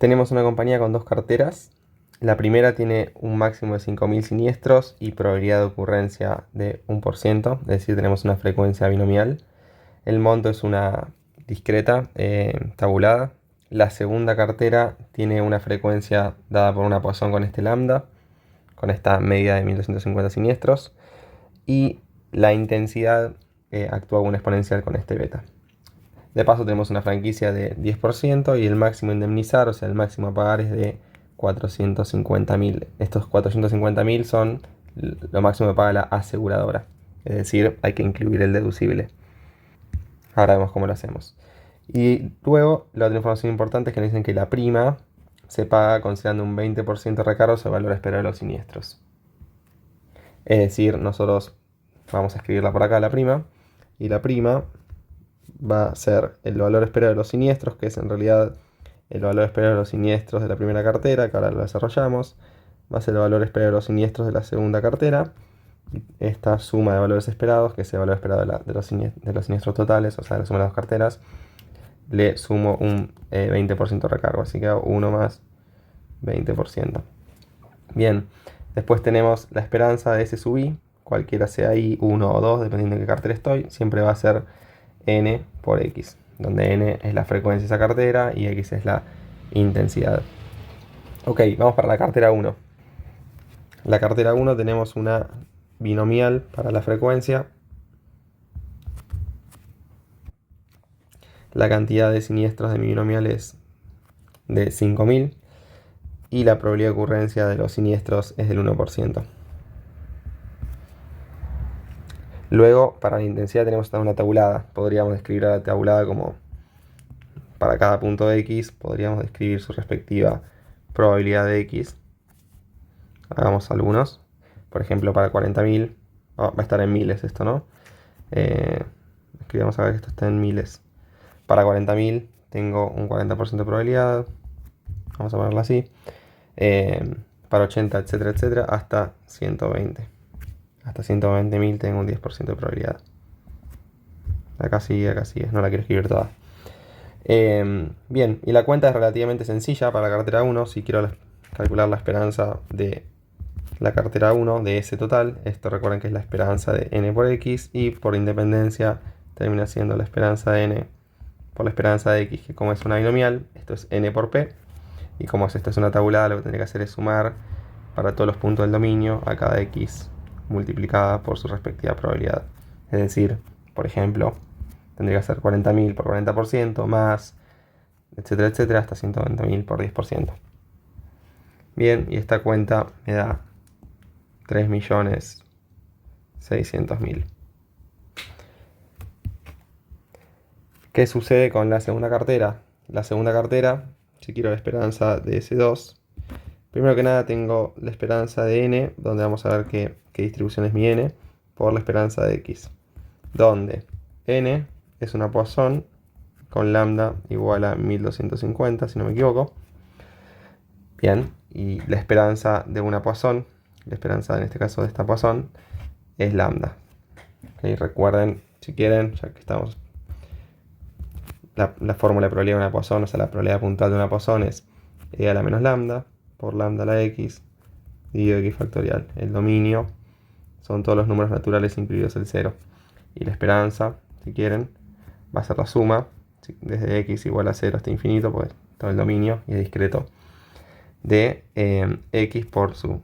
Tenemos una compañía con dos carteras. La primera tiene un máximo de 5.000 siniestros y probabilidad de ocurrencia de 1%, es decir, tenemos una frecuencia binomial. El monto es una discreta tabulada. La segunda cartera tiene una frecuencia dada por una Poisson con este lambda, con esta medida de 1250 siniestros, y la intensidad actúa como un exponencial con este beta. De paso tenemos una franquicia de 10% y el máximo a indemnizar, o sea, el máximo a pagar es de 450.000. Estos 450.000 son lo máximo que paga la aseguradora. Es decir, hay que incluir el deducible. Ahora vemos cómo lo hacemos. Y luego, la otra información importante es que nos dicen que la prima se paga considerando un 20% de recargo sobre el valor esperado de los siniestros. Es decir, nosotros vamos a escribirla por acá, la prima. Y la prima va a ser el valor esperado de los siniestros, que es en realidad el valor esperado de los siniestros de la primera cartera, que ahora lo desarrollamos. Va a ser el valor esperado de los siniestros de la segunda cartera. Esta suma de valores esperados, que es el valor esperado de los siniestros totales, o sea, la suma de las dos carteras, le sumo un 20% de recargo, así que hago 1 más 20%. Bien, después tenemos la esperanza de ese sub i, cualquiera sea i, 1 o 2, dependiendo de qué cartera estoy, siempre va a ser n por x, donde n es la frecuencia de esa cartera y x es la intensidad. Ok, vamos para la cartera 1. La cartera 1 tenemos una binomial para la frecuencia. La cantidad de siniestros de mi binomial es de 5.000 y la probabilidad de ocurrencia de los siniestros es del 1%. Luego, para la intensidad tenemos una tabulada. Podríamos escribir la tabulada como para cada punto de x, podríamos describir su respectiva probabilidad de x. Hagamos algunos. Por ejemplo, para 40.000, va a estar en miles esto, ¿no? Escribamos acá que esto está en miles. Para 40.000 tengo un 40% de probabilidad. Vamos a ponerlo así. Para 80, etcétera, etcétera, hasta 120. Hasta 120.000 tengo un 10% de probabilidad. Acá sí, no la quiero escribir toda. Bien, y la cuenta es relativamente sencilla para la cartera 1. Si quiero calcular la esperanza de la cartera 1 de S total, esto recuerden que es la esperanza de n por x, y por independencia termina siendo la esperanza de n por la esperanza de x, que como es una binomial, esto es n por p, y como esto es una tabulada, lo que tendría que hacer es sumar para todos los puntos del dominio a cada x multiplicada por su respectiva probabilidad. Es decir, por ejemplo, tendría que ser 40.000 por 40% más, etcétera, etcétera, hasta 120.000 por 10%. Bien, y esta cuenta me da 3.600.000. ¿Qué sucede con la segunda cartera? La segunda cartera, si quiero la esperanza de S2, primero que nada tengo la esperanza de n, donde vamos a ver qué distribución es mi n, por la esperanza de x, donde n es una Poisson con lambda igual a 1250, si no me equivoco. Bien, y la esperanza de una Poisson, la esperanza en este caso de esta Poisson, es lambda. Okay, recuerden, si quieren, ya que estamos, la fórmula de probabilidad de una Poisson, o sea, la probabilidad puntual de una Poisson es e a la menos lambda por lambda a la x dividido x factorial. El dominio son todos los números naturales incluidos el 0. Y la esperanza, si quieren, va a ser la suma, desde x igual a 0 hasta infinito, pues todo el dominio, y es discreto, de x por su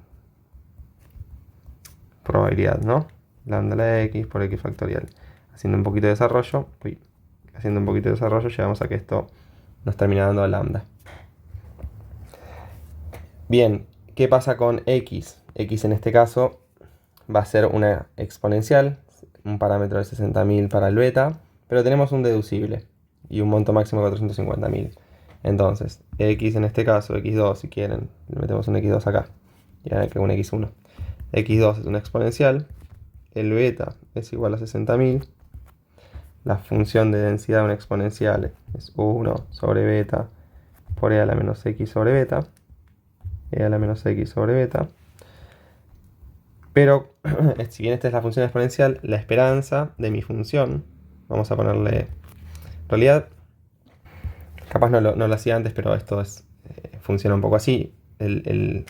probabilidad, ¿no? Lambda a la x por x factorial. Haciendo un poquito de desarrollo, llegamos a que esto nos termina dando lambda. Bien, ¿qué pasa con x? X en este caso va a ser una exponencial, un parámetro de 60.000 para el beta, pero tenemos un deducible y un monto máximo de 450.000. Entonces, x en este caso, x2 si quieren, le metemos un x2 acá, y ahora que un x1. x2 es una exponencial, el beta es igual a 60.000, la función de densidad de una exponencial es 1 sobre beta por e a la menos x sobre beta, e a la menos x sobre beta. Pero, si bien esta es la función exponencial, la esperanza de mi función, vamos a ponerle, en realidad, capaz no lo hacía antes, pero esto es funciona un poco así.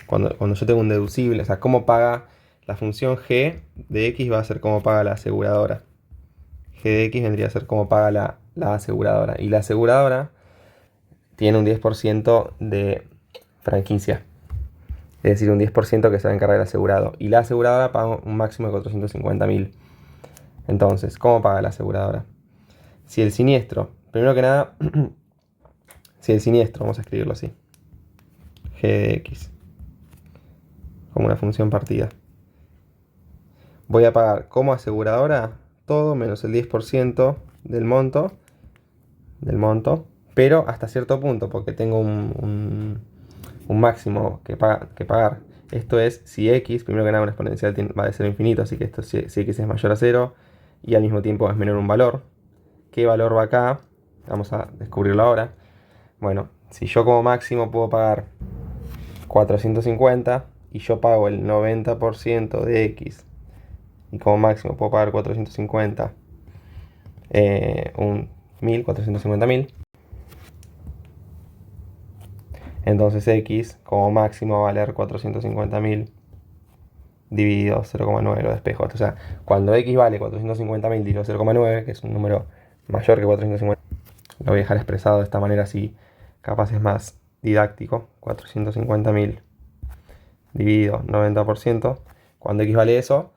Cuando yo tengo un deducible, o sea, cómo paga la función g de x va a ser cómo paga la aseguradora. G de x vendría a ser cómo paga la aseguradora. Y la aseguradora tiene un 10% de franquicia. Es decir, un 10% que se va a encargar el asegurado. Y la aseguradora paga un máximo de 450.000. Entonces, ¿cómo paga la aseguradora? Si el siniestro, primero que nada, si el siniestro, vamos a escribirlo así, g de x, como una función partida. Voy a pagar como aseguradora todo menos el 10% del monto, pero hasta cierto punto, porque tengo un máximo que pagar. Esto es si x, primero que nada, una exponencial va a ser infinito, así que esto si x es mayor a 0 y al mismo tiempo es menor a un valor. ¿Qué valor va acá? Vamos a descubrirlo ahora. Bueno, si yo como máximo puedo pagar 450 y yo pago el 90% de x y como máximo puedo pagar 450, 450.000. Entonces x como máximo va a valer 450.000 dividido 0,9, lo despejo. O sea, cuando x vale 450.000 dividido 0,9, que es un número mayor que 450, lo voy a dejar expresado de esta manera así, capaz es más didáctico. 450.000 dividido 90%. Cuando x vale eso,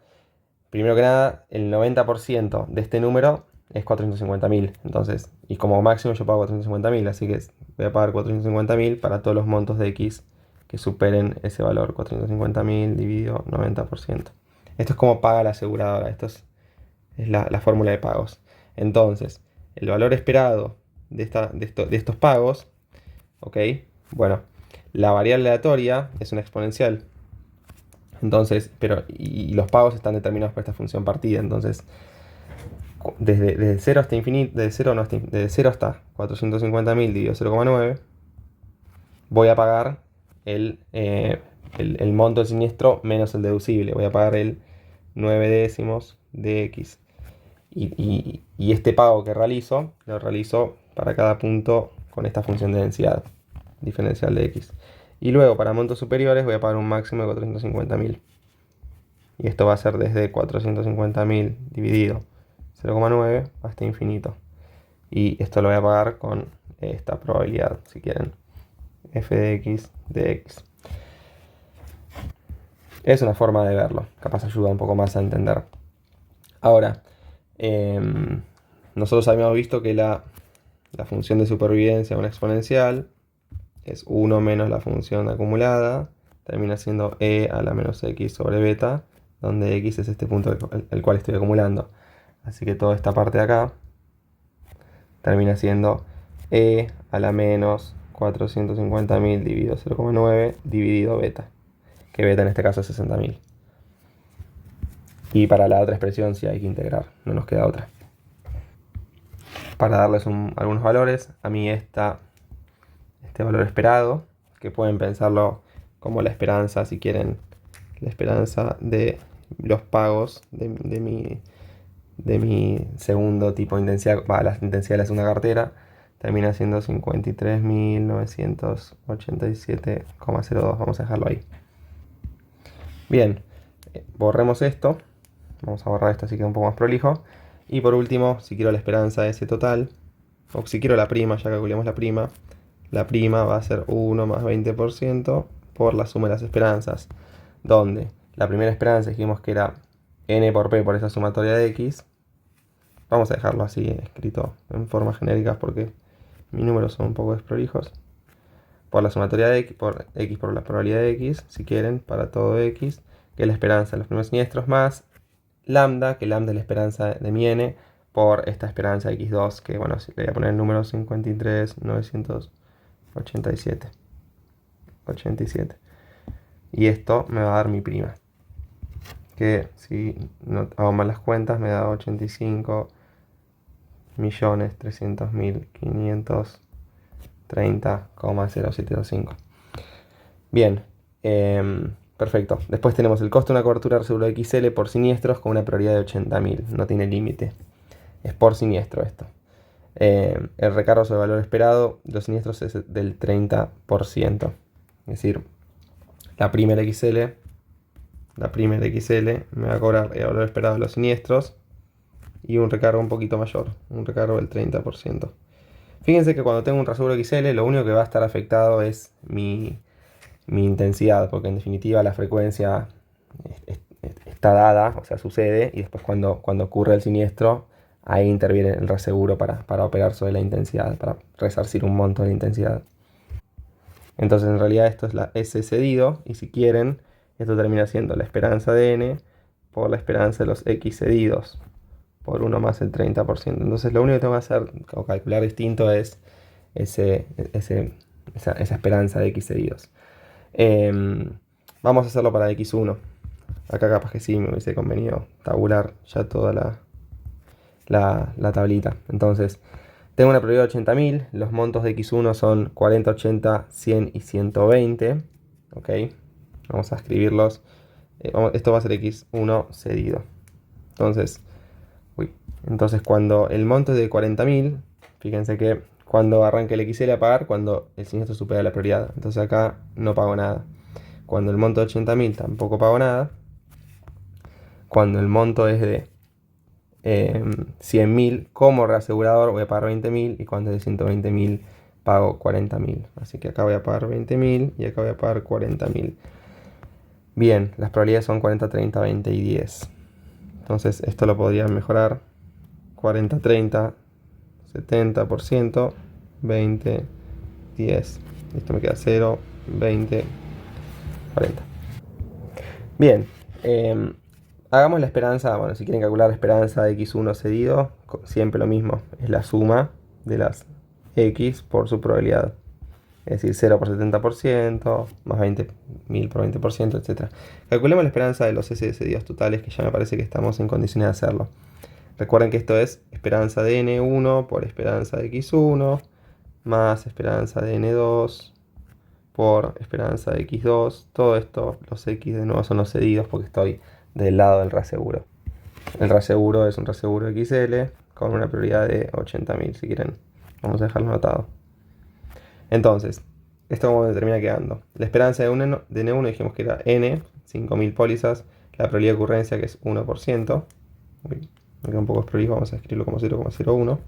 primero que nada, el 90% de este número es 450.000. Entonces, y como máximo yo pago 450.000, así que voy a pagar 450.000 para todos los montos de x que superen ese valor, 450.000 dividido 90%. Esto es como paga la aseguradora, esto es la fórmula de pagos. Entonces, el valor esperado de estos pagos, ¿ok? Bueno, la variable aleatoria es una exponencial. Entonces, y los pagos están determinados por esta función partida. Entonces, desde 0 hasta infinito, desde 0 hasta 450.000 dividido 0,9, voy a pagar el monto del siniestro menos el deducible. Voy a pagar el 9 décimos de x. Y este pago que realizo, lo realizo para cada punto con esta función de densidad diferencial de x. Y luego para montos superiores voy a pagar un máximo de 450.000. Y esto va a ser desde 450.000 dividido 0,9 hasta infinito. Y esto lo voy a pagar con esta probabilidad, si quieren, f de x de x. Es una forma de verlo, capaz ayuda un poco más a entender. Ahora, nosotros habíamos visto que la función de supervivencia, una exponencial, es 1 menos la función acumulada, termina siendo e a la menos x sobre beta, donde x es este punto el cual estoy acumulando. Así que toda esta parte de acá termina siendo e a la menos 450.000 dividido 0,9 dividido beta, que beta en este caso es 60.000. Y para la otra expresión sí hay que integrar, no nos queda otra. Para darles algunos valores, a mí este valor esperado, que pueden pensarlo como la esperanza, si quieren, la esperanza de los pagos de mi segundo tipo de intensidad, la intensidad de la segunda cartera, termina siendo 53.987,02. Vamos a dejarlo ahí. Bien, borremos esto. Vamos a borrar esto así queda un poco más prolijo. Y por último, si quiero la esperanza de ese total, o si quiero la prima, ya calculamos la prima va a ser 1 más 20% por la suma de las esperanzas, donde la primera esperanza dijimos que era n por p por esa sumatoria de x. Vamos a dejarlo así escrito en forma genérica porque mis números son un poco desprolijos. Por la sumatoria de x, por la probabilidad de x, si quieren, para todo x, que es la esperanza de los primeros siniestros, más lambda, que lambda es la esperanza de mi n, por esta esperanza de x2, que bueno, le voy a poner el número 53.987. Y esto me va a dar mi prima, que si no hago mal las cuentas me da 85.300.530,0725. Bien, perfecto. Después tenemos el costo de una cobertura de seguro de XL por siniestros con una probabilidad de 80.000. No tiene límite. Es por siniestro esto. El recargo sobre el valor esperado de los siniestros es del 30%. Es decir, la primera XL me va a cobrar el valor esperado de los siniestros y un recargo un poquito mayor, un recargo del 30%. Fíjense que cuando tengo un reaseguro XL, lo único que va a estar afectado es mi intensidad, porque en definitiva la frecuencia está dada, o sea, sucede, y después cuando ocurre el siniestro, ahí interviene el reaseguro para operar sobre la intensidad, para resarcir un monto de la intensidad. Entonces en realidad esto es la S cedido, y si quieren, esto termina siendo la esperanza de N por la esperanza de los X cedidos, por 1 más el 30%. Entonces lo único que tengo que hacer o calcular distinto es esa esperanza de X cedidos. Vamos a hacerlo para X1. Acá capaz que sí me hubiese convenido tabular ya toda la tablita. Entonces, tengo una probabilidad de 80.000. Los montos de X1 son 40, 80, 100 y 120. Ok, vamos a escribirlos. Esto va a ser X1 cedido. Entonces, cuando el monto es de 40.000, fíjense que cuando arranque el XL a pagar, cuando el siniestro supera la prioridad. Entonces acá no pago nada. Cuando el monto de 80.000 tampoco pago nada. Cuando el monto es de 100.000 como reasegurador voy a pagar 20.000, y cuando es de 120.000 pago 40.000. Así que acá voy a pagar 20.000 y acá voy a pagar 40.000. Bien, las probabilidades son 40, 30, 20 y 10. Entonces esto lo podría mejorar. 40, 30, 70%, 20, 10. Esto me queda 0, 20, 40. Bien, hagamos la esperanza. Bueno, si quieren calcular la esperanza de X1 cedido, siempre lo mismo, es la suma de las X por su probabilidad. Es decir, 0 por 70%, más 20.000 por 20%, etc. Calculemos la esperanza de los S cedidos totales, que ya me parece que estamos en condiciones de hacerlo. Recuerden que esto es esperanza de N1 por esperanza de X1, más esperanza de N2 por esperanza de X2. Todo esto, los X de nuevo son los cedidos porque estoy del lado del reaseguro. El reaseguro es un reaseguro XL con una prioridad de 80.000, si quieren. Vamos a dejarlo anotado. Entonces, esto como me termina quedando. La esperanza de N1 dijimos que era N, 5.000 pólizas. La probabilidad de ocurrencia que es 1%. Me queda un poco desprolijo, vamos a escribirlo como 0,01.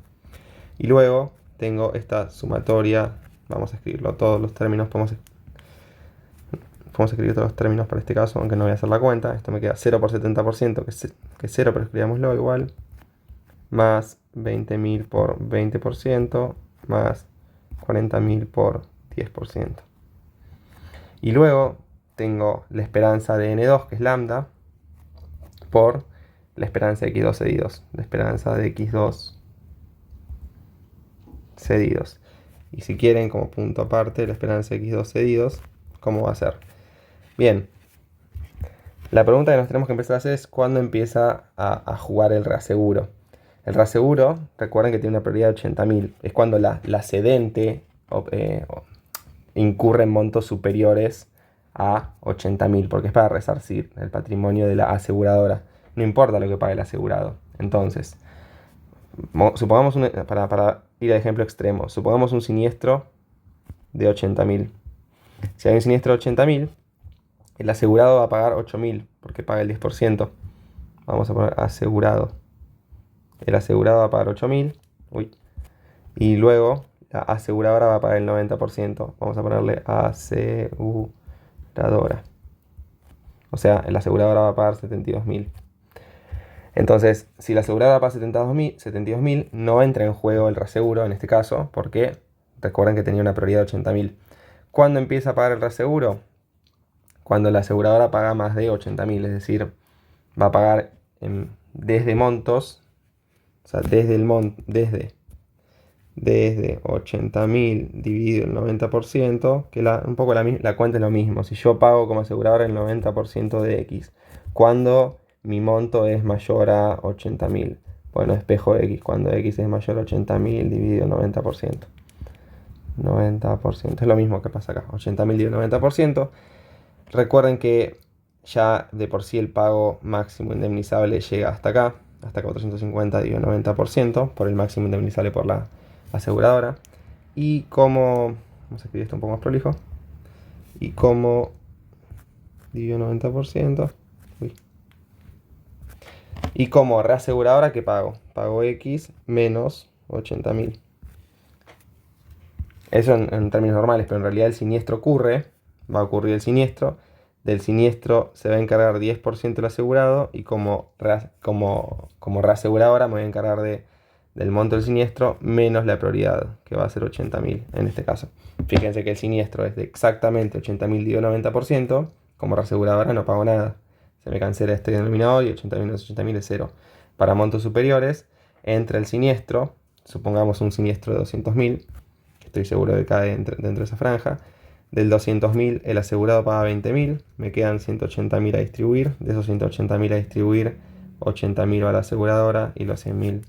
Y luego tengo esta sumatoria. Vamos a escribirlo todos los términos. Podemos escribir todos los términos para este caso, aunque no voy a hacer la cuenta. Esto me queda 0 por 70%, que es 0, pero escribámoslo igual. Más 20.000 por 20%, más 40.000 por 10%. Y luego tengo la esperanza de N2, que es lambda, por la esperanza de X2 cedidos. La esperanza de X2 cedidos. Y si quieren, como punto aparte, la esperanza de X2 cedidos, ¿cómo va a ser? Bien, la pregunta que nos tenemos que empezar a hacer es ¿cuándo empieza a jugar el reaseguro? El reaseguro, recuerden que tiene una prioridad de 80.000. Es cuando la cedente incurre en montos superiores a 80.000, porque es para resarcir el patrimonio de la aseguradora. No importa lo que pague el asegurado. Entonces, supongamos para ir al ejemplo extremo, supongamos un siniestro de 80.000. Si hay un siniestro de 80.000, el asegurado va a pagar 8.000 porque paga el 10%. Vamos a poner asegurado. El asegurado va a pagar 8.000. Y luego la aseguradora va a pagar el 90%. Vamos a ponerle aseguradora. O sea, la aseguradora va a pagar 72.000. Entonces, si la aseguradora paga 72.000, no entra en juego el reaseguro en este caso, porque recuerden que tenía una prioridad de 80.000. ¿Cuándo empieza a pagar el reaseguro? Cuando la aseguradora paga más de 80.000, es decir, va a pagar desde montos, o sea, desde 80.000 dividido el 90%, que un poco la cuenta es lo mismo. Si yo pago como aseguradora el 90% de X, cuando mi monto es mayor a 80.000, bueno, espejo X, cuando X es mayor a 80.000 dividido el 90%. 90%, es lo mismo que pasa acá, 80.000 dividido el 90%. Recuerden que ya de por sí el pago máximo indemnizable llega hasta acá, hasta 450 dividido el 90%, por el máximo indemnizable por la aseguradora. Y como, vamos a escribir esto un poco más prolijo, Y como divido 90%. Uy. Y como reaseguradora, ¿qué pago? Pago X menos 80.000. Eso en términos normales, pero en realidad el siniestro ocurre, va a ocurrir el siniestro. Del siniestro se va a encargar 10% el asegurado y como reaseguradora me voy a encargar del monto del siniestro menos la prioridad, que va a ser 80.000 en este caso. Fíjense que el siniestro es de exactamente 80.000 dividido 90%, como reaseguradora no pago nada. Se me cancela este denominador y 80.000 menos 80.000 es 0. Para montos superiores, entra el siniestro, supongamos un siniestro de 200.000, estoy seguro que cae dentro de esa franja. Del 200.000 el asegurado paga 20.000, me quedan 180.000 a distribuir. De esos 180.000 a distribuir, 80.000 va a la aseguradora y los 100.000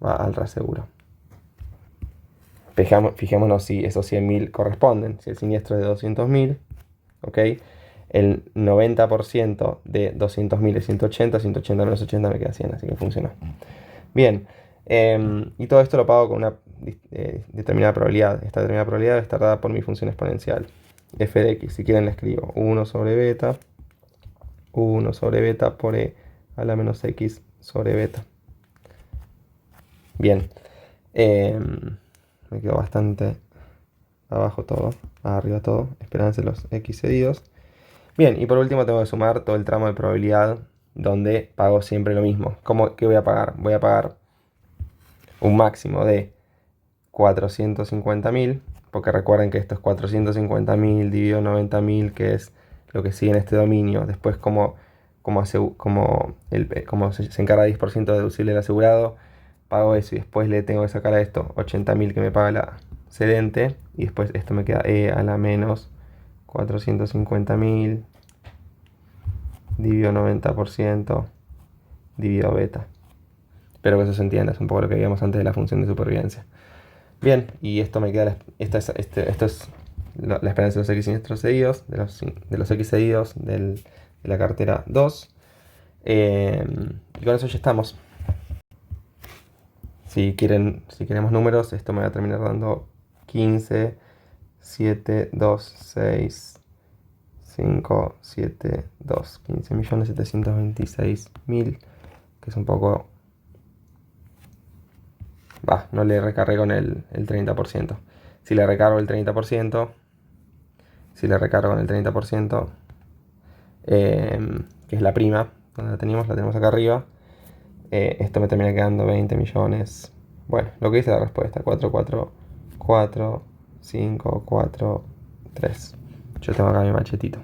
va al reaseguro. Fijémonos si esos 100.000 corresponden. Si el siniestro es de 200.000, ¿ok? El 90% de 200.000 es 180, 180 menos 80 me queda 100, así que funcionó. Bien, y todo esto lo pago con una determinada probabilidad. Esta determinada probabilidad es dada por mi función exponencial. F de x, si quieren le escribo 1 sobre beta por e a la menos x sobre beta. Bien, me quedó bastante abajo todo, arriba todo, espérense los x cedidos. Bien, y por último tengo que sumar todo el tramo de probabilidad donde pago siempre lo mismo. ¿Qué voy a pagar? Voy a pagar un máximo de 450.000, porque recuerden que esto es 450.000 dividido 90.000, que es lo que sigue en este dominio. Después, como se encarga 10% de deducible el asegurado, pago eso y después le tengo que sacar a esto 80.000 que me paga la cedente, y después esto me queda E a la menos 450.000 dividido 90% dividido beta. Espero que eso se entienda, es un poco lo que veíamos antes de la función de supervivencia. Bien, y esto me queda, esto es la esperanza de los x siniestros cedidos, de los x cedidos de la cartera 2. Y con eso ya estamos. Si queremos números, esto me va a terminar dando 15, 7, 2, 6, 5, 7, 2, 15.726.000, que es un poco... no le recargué con el 30%. Si le recargo el 30%, que es la prima, donde la tenemos acá arriba, esto me termina quedando 20 millones. Bueno, lo que dice la respuesta, 4, 4, 4, 5, 4, 3. Yo tengo acá mi machetito.